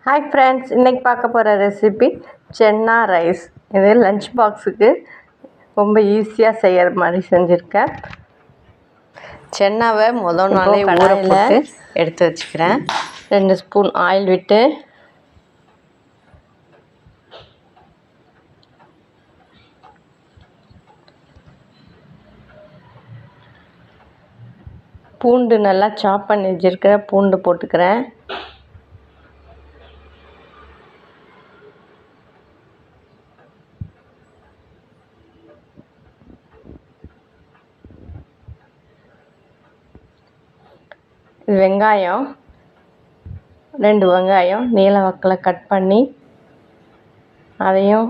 Hi friends, இன்றைக்கி பார்க்க போகிற ரெசிபி சென்னா ரைஸ். இது லஞ்ச் பாக்ஸுக்கு ரொம்ப ஈஸியாக செய்கிற மாதிரி செஞ்சுருக்கேன். சென்னாவை முதல் நாளே ஊற போட்டு எடுத்து வச்சுக்கிறேன். 2 ஸ்பூன் ஆயில் விட்டு பூண்டு நல்லா சாப் பண்ணி வச்சுருக்கிற பூண்டு போட்டுக்கிறேன். வெங்காயம் 2 வெங்காயம் நீல வாக்கில் கட் பண்ணி அதையும்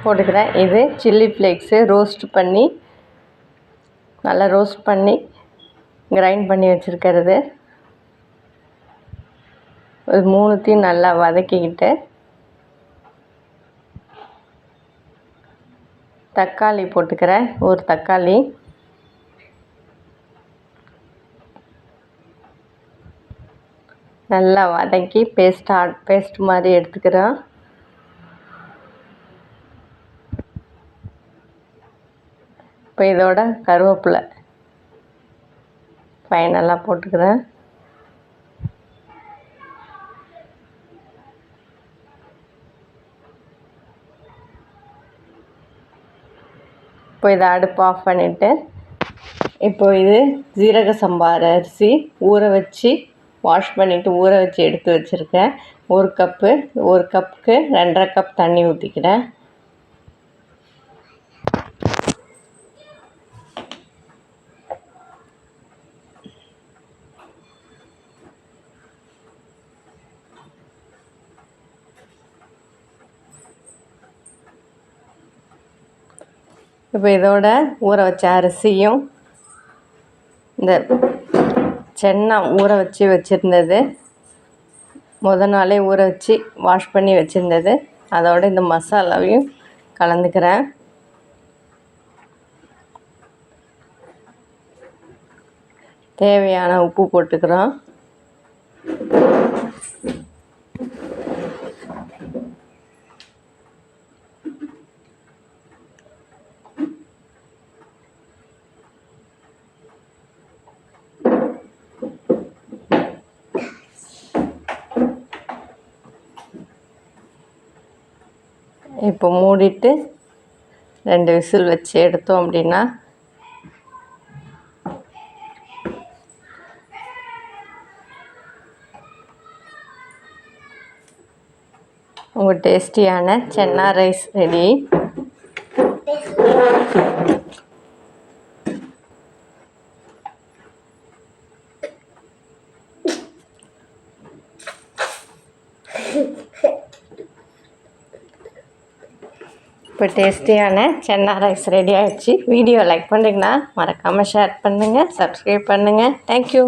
போட்டுக்கிறேன். இது சில்லி ஃப்ளேக்ஸு நல்லா ரோஸ்ட் பண்ணி கிரைண்ட் பண்ணி வச்சுருக்கிறது. ஒரு 3த்தையும் நல்லா வதக்கிக்கிட்டு தக்காளி போட்டுக்கிறேன். ஒரு தக்காளி நல்லா வதக்கி பேஸ்ட் மாதிரி எடுத்துக்கிறோம். இப்போ இதோட கருவேப்பிலை ஃபைனலாக போட்டுக்கிறேன். இப்போ இதை அடுப்பு ஆஃப் பண்ணிவிட்டு இப்போ இது சீரகசம்பா அரிசி ஊற வச்சு வாஷ் பண்ணிவிட்டு ஊற வச்சு எடுத்து வச்சுருக்கேன். ஒரு கப்புக்கு 2.5 கப் தண்ணி ஊற்றிக்கிறேன். இப்போ இதோட ஊற வச்ச அரிசியும் இந்த சென்னா ஊற வச்சுருந்தது முதல் நாளே ஊற வச்சு வாஷ் பண்ணி வச்சுருந்தது அதோட இந்த மசாலாவையும் கலந்துக்கிறேன். தேவையான உப்பு போட்டுக்கிறோம். இப்போ மூடிட்டு 2 விசில் வச்சு எடுத்தோம் அப்படின்னா உங்கள் டேஸ்டியான சென்னா ரைஸ் ரெடி. இப்போ டேஸ்டியான சென்னா ரைஸ் ரெடி ஆகிடுச்சு. வீடியோ லைக் பண்ணிங்கன்னா மறக்காமல் ஷேர் பண்ணுங்கள், சப்ஸ்கிரைப் பண்ணுங்கள். தேங்க்யூ.